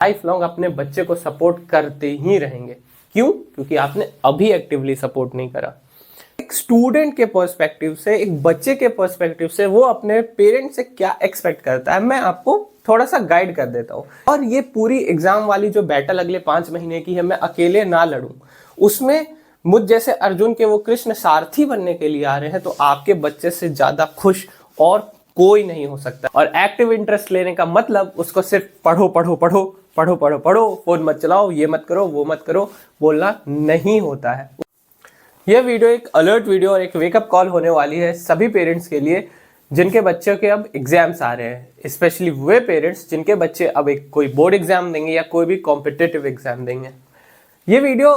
Life long अपने बच्चे को सपोर्ट करते ही रहेंगे। क्यों? क्योंकि आपने अभी एक्टिवली सपोर्ट नहीं करा। एक स्टूडेंट के पर्सपेक्टिव से, एक बच्चे के पर्सपेक्टिव से वो अपने पेरेंट्स से क्या एक्सपेक्ट करता है, मैं आपको थोड़ा सा गाइड कर देता हूँ। और ये पूरी एग्जाम वाली जो बैटल अगले 5 महीने की है, मैं अकेले ना लड़ूं, उसमें मुझ जैसे अर्जुन के वो कृष्ण सारथी बनने के लिए आ रहे हैं, तो आपके बच्चे से ज्यादा खुश और कोई नहीं हो सकता। और एक्टिव इंटरेस्ट लेने का मतलब उसको सिर्फ पढ़ो पढ़ो पढ़ो पढ़ो पढ़ो पढ़ो, फोन मत चलाओ, ये मत करो, वो मत करो बोलना नहीं होता है। यह वीडियो एक अलर्ट वीडियो और एक वेकअप कॉल होने वाली है सभी पेरेंट्स के लिए जिनके बच्चों के अब एग्जाम्स आ रहे हैं, स्पेशली वे पेरेंट्स जिनके बच्चे अब एक कोई बोर्ड एग्जाम देंगे या कोई भी कॉम्पिटिटिव एग्जाम देंगे। ये वीडियो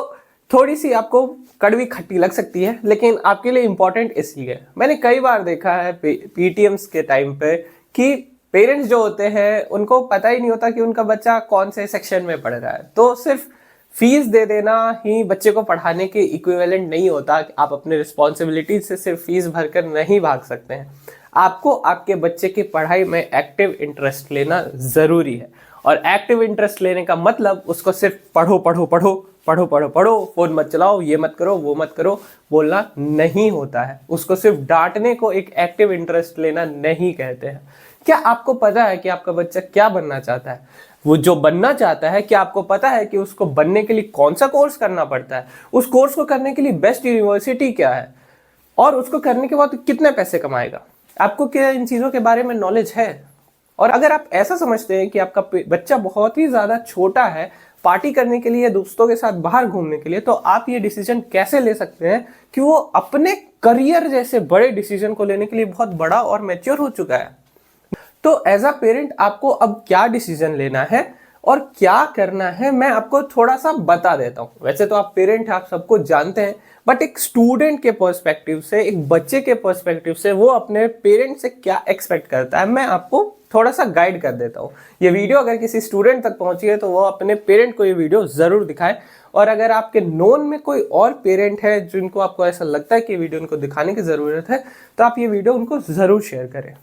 थोड़ी सी आपको कड़वी खट्टी लग सकती है, लेकिन आपके लिए इंपॉर्टेंट इसलिए मैंने कई बार देखा है पीटीएम्स के टाइम पे कि पेरेंट्स जो होते हैं उनको पता ही नहीं होता कि उनका बच्चा कौन से सेक्शन में पढ़ रहा है। तो सिर्फ फीस दे देना ही बच्चे को पढ़ाने के इक्विवेलेंट नहीं होता। आप अपने रिस्पॉन्सिबिलिटी से सिर्फ फीस भरकर नहीं भाग सकते हैं। आपको आपके बच्चे की पढ़ाई में एक्टिव इंटरेस्ट लेना जरूरी है। और एक्टिव इंटरेस्ट लेने का मतलब उसको सिर्फ पढ़ो पढ़ो पढ़ो पढ़ो पढ़ो पढ़ो, फोन मत चलाओ, ये मत करो, वो मत करो बोलना नहीं होता है। उसको सिर्फ डांटने को एक एक्टिव इंटरेस्ट लेना नहीं कहते हैं। क्या आपको पता है कि आपका बच्चा क्या बनना चाहता है? वो जो बनना चाहता है, क्या आपको पता है कि उसको बनने के लिए कौन सा कोर्स करना पड़ता है? उस कोर्स को करने के लिए बेस्ट यूनिवर्सिटी क्या है? और उसको करने के बाद कितने पैसे कमाएगा? आपको क्या इन चीजों के बारे में नॉलेज है? और अगर आप ऐसा समझते हैं कि आपका बच्चा बहुत ही ज्यादा छोटा है पार्टी करने के लिए, दोस्तों के साथ बाहर घूमने के लिए, तो आप ये डिसीजन कैसे ले सकते हैं कि वो अपने करियर जैसे बड़े डिसीजन को लेने के लिए बहुत बड़ा और मैच्योर हो चुका है? तो एज अ पेरेंट आपको अब क्या डिसीजन लेना है और क्या करना है, मैं आपको थोड़ा सा बता देता हूं। वैसे तो आप पेरेंट हैं, आप सबको जानते हैं, बट एक स्टूडेंट के पर्सपेक्टिव से, एक बच्चे के पर्सपेक्टिव से वो अपने पेरेंट से क्या एक्सपेक्ट करता है, मैं आपको थोड़ा सा गाइड कर देता हूँ। ये वीडियो अगर किसी स्टूडेंट तक पहुंची है तो वो अपने पेरेंट को ये वीडियो जरूर दिखाए। और अगर आपके नोन में कोई और पेरेंट है जिनको आपको ऐसा लगता है कि वीडियो उनको दिखाने की जरूरत है, तो आप ये वीडियो उनको जरूर शेयर करें।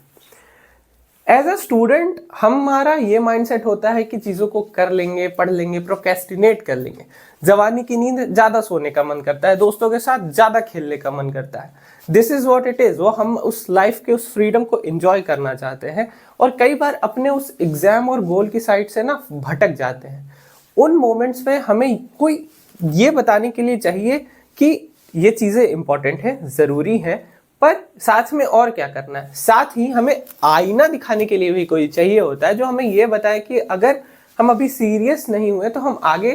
एज अ स्टूडेंट हमारा ये माइंडसेट होता है कि चीज़ों को कर लेंगे, पढ़ लेंगे, प्रोक्रेस्टिनेट कर लेंगे। जवानी की नींद ज़्यादा सोने का मन करता है, दोस्तों के साथ ज़्यादा खेलने का मन करता है। This is what it is. वो हम उस लाइफ के उस फ्रीडम को एंजॉय करना चाहते हैं और कई बार अपने उस एग्जाम और गोल की साइड से ना भटक जाते हैं। उन मोमेंट्स में हमें कोई ये बताने के लिए चाहिए कि ये चीज़ें इंपॉर्टेंट है, ज़रूरी है, पर साथ में और क्या करना है। साथ ही हमें आईना दिखाने के लिए भी कोई चाहिए होता है जो हमें ये बताए कि अगर हम अभी सीरियस नहीं हुए तो हम आगे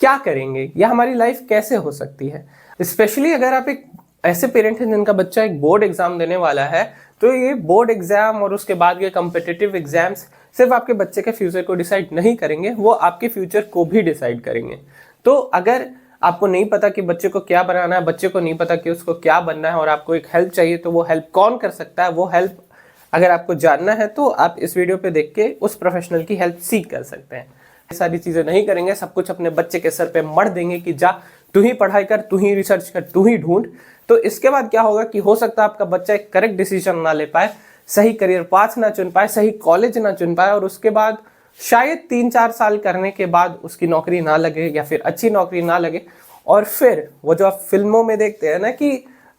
क्या करेंगे या हमारी लाइफ कैसे हो सकती है। स्पेशली अगर आप एक ऐसे पेरेंट हैं जिनका बच्चा एक बोर्ड एग्जाम देने वाला है, तो ये बोर्ड एग्जाम और उसके बाद के कॉम्पिटिटिव एग्जाम्स सिर्फ आपके बच्चे के फ्यूचर को डिसाइड नहीं करेंगे, वो आपके फ्यूचर को भी डिसाइड करेंगे। तो अगर आपको नहीं पता कि बच्चे को क्या बनाना है, बच्चे को नहीं पता कि उसको क्या बनना है और आपको एक हेल्प चाहिए, तो वो हेल्प कौन कर सकता है, वो हेल्प अगर आपको जानना है तो आप इस वीडियो पे देख के उस प्रोफेशनल की हेल्प सीख कर सकते हैं। ये सारी चीजें नहीं करेंगे, सब कुछ अपने बच्चे के सर पे मर देंगे कि जा तू ही पढ़ाई कर, तू ही रिसर्च कर, तू ही ढूंढ। तो इसके बाद क्या होगा कि हो सकता है आपका बच्चा एक करेक्ट डिसीजन ना ले पाए, सही करियर पाथ ना चुन पाए, सही कॉलेज ना चुन पाए, और उसके बाद शायद 3-4 साल करने के बाद उसकी नौकरी ना लगे या फिर अच्छी नौकरी ना लगे। और फिर वो जो आप फिल्मों में देखते हैं ना कि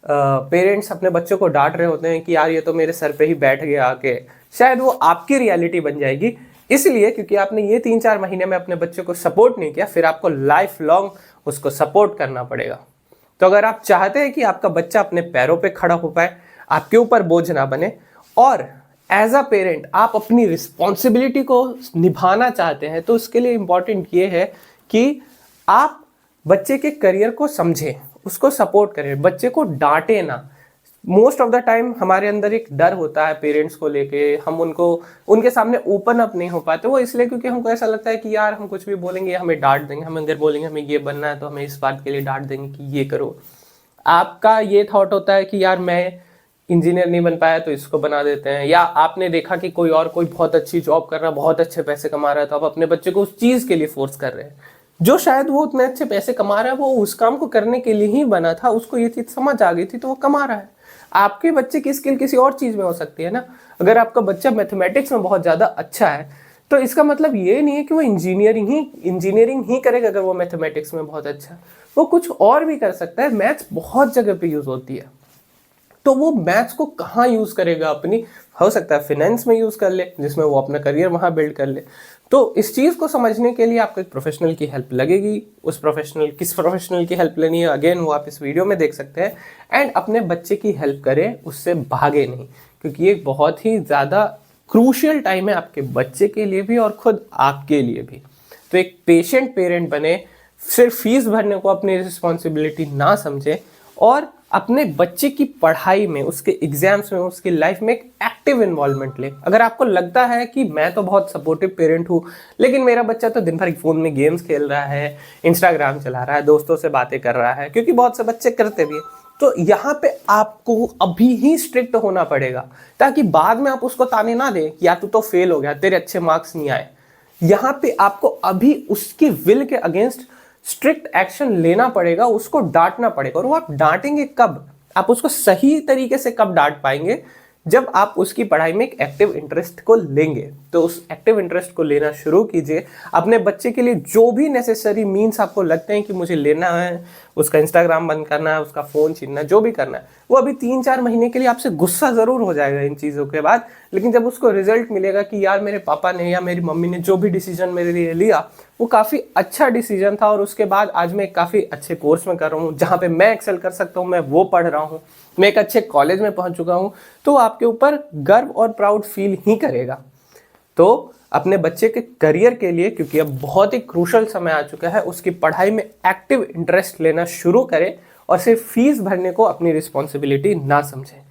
पेरेंट्स अपने बच्चों को डांट रहे होते हैं कि यार ये तो मेरे सर पे ही बैठ गया आके, शायद वो आपकी रियलिटी बन जाएगी। इसलिए क्योंकि आपने ये 3-4 महीने में अपने बच्चे को सपोर्ट नहीं किया, फिर आपको लाइफ लॉन्ग उसको सपोर्ट करना पड़ेगा। तो अगर आप चाहते हैं कि आपका बच्चा अपने पैरों पे खड़ा हो पाए, आपके ऊपर बोझ ना बने, और एज अ पेरेंट आप अपनी रिस्पॉन्सिबिलिटी को निभाना चाहते हैं, तो उसके लिए इंपॉर्टेंट ये है कि आप बच्चे के करियर को समझें, उसको सपोर्ट करें, बच्चे को डांटे ना। मोस्ट ऑफ द टाइम हमारे अंदर एक डर होता है पेरेंट्स को लेके, हम उनके सामने ओपन अप नहीं हो पाते। वो इसलिए क्योंकि हमको ऐसा लगता है कि यार हम कुछ भी बोलेंगे हमें डांट देंगे, हम अगर बोलेंगे हमें ये बनना है तो हमें इस बात के लिए डांट देंगे कि ये करो। आपका ये थॉट होता है कि यार मैं इंजीनियर नहीं बन पाया तो इसको बना देते हैं, या आपने देखा कि कोई बहुत अच्छी जॉब कर रहा है, बहुत अच्छे पैसे कमा रहा है, तो आप अपने बच्चे को उस चीज के लिए फोर्स कर रहे हैं। जो शायद वो उतने अच्छे पैसे कमा रहा है, वो उस काम को करने के लिए ही बना था, उसको ये चीज समझ आ गई थी तो वो कमा रहा है। आपके बच्चे की स्किल किसी और चीज में हो सकती है ना। अगर आपका बच्चा मैथमेटिक्स में बहुत ज्यादा अच्छा है तो इसका मतलब ये नहीं है कि वो इंजीनियरिंग ही करेगा अगर वो मैथमेटिक्स में बहुत अच्छा है, वो कुछ और भी कर सकता है। मैथ्स बहुत जगह पे यूज होती है, तो वो मैथ्स को कहाँ यूज करेगा अपनी, हो सकता है फाइनेंस में यूज कर ले जिसमें वो अपना करियर वहां बिल्ड कर ले। तो इस चीज को समझने के लिए आपको एक प्रोफेशनल की हेल्प लगेगी। किस प्रोफेशनल की हेल्प लेनी है अगेन वो आप इस वीडियो में देख सकते हैं। एंड अपने बच्चे की हेल्प करें, उससे भागे नहीं, क्योंकि ये बहुत ही ज्यादा क्रूशियल टाइम है आपके बच्चे के लिए भी और खुद आपके लिए भी। तो एक पेशेंट पेरेंट बने, सिर्फ फीस भरने को अपनी रिस्पॉन्सिबिलिटी ना समझे और अपने बच्चे की पढ़ाई में, उसके एग्जाम्स में, उसकी लाइफ में एक एक्टिव इन्वॉल्वमेंट ले। अगर आपको लगता है कि मैं तो बहुत सपोर्टिव पेरेंट हूँ लेकिन मेरा बच्चा तो दिन भर फोन में गेम्स खेल रहा है, इंस्टाग्राम चला रहा है, दोस्तों से बातें कर रहा है, क्योंकि बहुत से बच्चे करते भी हैं, तो यहाँ पे आपको अभी ही स्ट्रिक्ट होना पड़ेगा ताकि बाद में आप उसको ताने ना दें कि यार तू तो फेल हो गया, तेरे अच्छे मार्क्स नहीं आए। यहाँ पे आपको अभी उसकी विल के अगेंस्ट स्ट्रिक्ट एक्शन लेना पड़ेगा, उसको डांटना पड़ेगा। और वो आप डांटेंगे कब, आप उसको सही तरीके से कब डांट पाएंगे, जब आप उसकी पढ़ाई में एक एक्टिव इंटरेस्ट को लेंगे। तो उस एक्टिव इंटरेस्ट को लेना शुरू कीजिए। अपने बच्चे के लिए जो भी नेसेसरी मीन्स आपको लगते हैं कि मुझे लेना है, उसका इंस्टाग्राम बंद करना है, उसका फ़ोन छीनना है, जो भी करना है, वो अभी 3-4 महीने के लिए आपसे गुस्सा ज़रूर हो जाएगा इन चीज़ों के बाद, लेकिन जब उसको रिजल्ट मिलेगा कि यार मेरे पापा ने या मेरी मम्मी ने जो भी डिसीजन मेरे लिए लिया वो काफ़ी अच्छा डिसीजन था और उसके बाद आज मैं काफ़ी अच्छे कोर्स में कर रहा हूँ, जहाँ पे मैं एक्सेल कर सकता हूँ, मैं वो पढ़ रहा हूँ, मैं एक अच्छे कॉलेज में पहुँच चुका हूँ, तो आपके ऊपर गर्व और प्राउड फील ही करेगा। तो अपने बच्चे के करियर के लिए, क्योंकि अब बहुत ही क्रूशल समय आ चुका है, उसकी पढ़ाई में एक्टिव इंटरेस्ट लेना शुरू करें और सिर्फ फीस भरने को अपनी रिस्पॉन्सिबिलिटी ना समझें।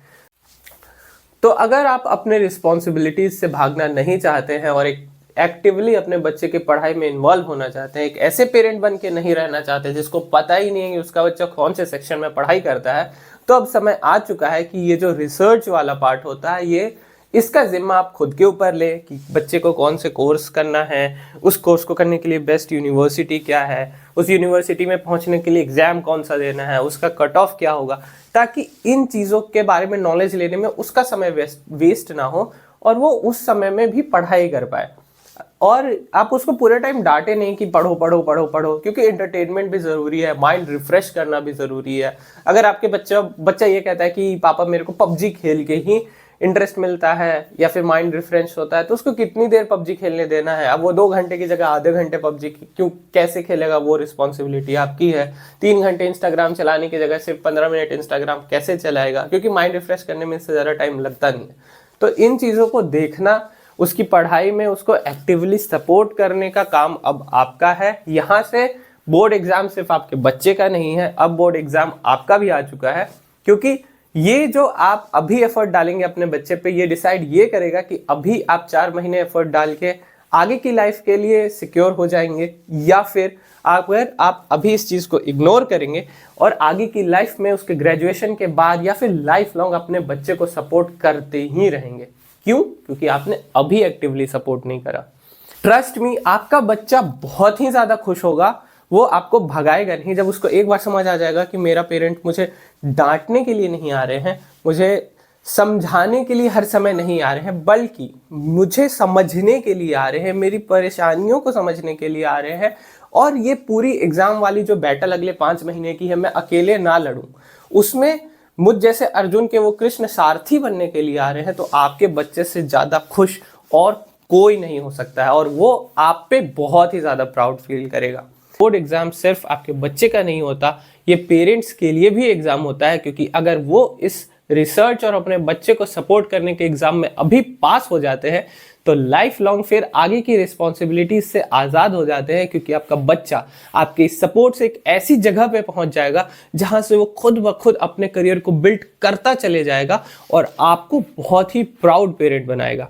तो अगर आप अपने रिस्पॉन्सिबिलिटीज से भागना नहीं चाहते हैं और एक एक्टिवली अपने बच्चे की पढ़ाई में इन्वॉल्व होना चाहते हैं, एक ऐसे पेरेंट बन के नहीं रहना चाहते जिसको पता ही नहीं है कि उसका बच्चा कौन से सेक्शन में पढ़ाई करता है, तो अब समय आ चुका है कि ये जो रिसर्च वाला पार्ट होता है, इसका जिम्मा आप खुद के ऊपर ले कि बच्चे को कौन से कोर्स करना है, उस कोर्स को करने के लिए बेस्ट यूनिवर्सिटी क्या है, उस यूनिवर्सिटी में पहुंचने के लिए एग्जाम कौन सा देना है, उसका कट ऑफ क्या होगा, ताकि इन चीज़ों के बारे में नॉलेज लेने में उसका समय वेस्ट ना हो और वो उस समय में भी पढ़ाई कर पाए। और आप उसको पूरे टाइम डांटे नहीं कि पढ़ो पढ़ो पढ़ो पढ़ो, क्योंकि एंटरटेनमेंट भी ज़रूरी है, माइंड रिफ्रेश करना भी ज़रूरी है। अगर आपके बच्चा ये कहता है कि पापा मेरे को पबजी खेल के ही इंटरेस्ट मिलता है या फिर माइंड रिफ्रेश होता है, तो उसको कितनी देर पबजी खेलने देना है। अब वो 2 घंटे की जगह आधे घंटे पबजी कैसे खेलेगा, वो रिस्पॉन्सिबिलिटी आपकी है। 3 घंटे इंस्टाग्राम चलाने की जगह सिर्फ 15 मिनट इंस्टाग्राम कैसे चलाएगा, क्योंकि माइंड रिफ्रेश करने में इससे ज़्यादा टाइम लगता नहीं है। तो इन चीज़ों को देखना, उसकी पढ़ाई में उसको एक्टिवली सपोर्ट करने का काम अब आपका है। यहाँ से बोर्ड एग्जाम सिर्फ आपके बच्चे का नहीं है, अब बोर्ड एग्जाम आपका भी आ चुका है, क्योंकि ये जो आप अभी एफर्ट डालेंगे अपने बच्चे पे, ये डिसाइड ये करेगा कि अभी आप 4 महीने एफर्ट डाल के आगे की लाइफ के लिए सिक्योर हो जाएंगे, या फिर अगर आप अभी इस चीज़ को इग्नोर करेंगे और आगे की लाइफ में उसके ग्रेजुएशन के बाद या फिर लाइफ लॉन्ग अपने बच्चे को सपोर्ट करते ही रहेंगे। क्यों? क्योंकि आपने अभी एक्टिवली सपोर्ट नहीं करा। ट्रस्ट मी, आपका बच्चा बहुत ही ज़्यादा खुश होगा, वो आपको भगाएगा नहीं। जब उसको एक बार समझ आ जाएगा कि मेरा पेरेंट मुझे डांटने के लिए नहीं आ रहे हैं, मुझे समझाने के लिए हर समय नहीं आ रहे हैं, बल्कि मुझे समझने के लिए आ रहे हैं, मेरी परेशानियों को समझने के लिए आ रहे हैं, और ये पूरी एग्जाम वाली जो बैटल अगले 5 महीने की है, मैं अकेले ना लड़ूं, उसमें मुझ जैसे अर्जुन के वो कृष्ण सारथी बनने के लिए आ रहे हैं, तो आपके बच्चे से ज़्यादा खुश और कोई नहीं हो सकता है, और वो आप पे बहुत ही ज़्यादा प्राउड फील करेगा। बोर्ड एग्जाम सिर्फ आपके बच्चे का नहीं होता, ये पेरेंट्स के लिए भी एग्जाम होता है, क्योंकि अगर वो इस रिसर्च और अपने बच्चे को सपोर्ट करने के एग्जाम में अभी पास हो जाते हैं तो लाइफ लॉन्ग फिर आगे की रिस्पॉन्सिबिलिटी से आज़ाद हो जाते हैं, क्योंकि आपका बच्चा आपके सपोर्ट से एक ऐसी जगह पे पहुंच जाएगा जहां से वो खुद ब खुद अपने करियर को बिल्ड करता चले जाएगा और आपको बहुत ही प्राउड पेरेंट बनाएगा।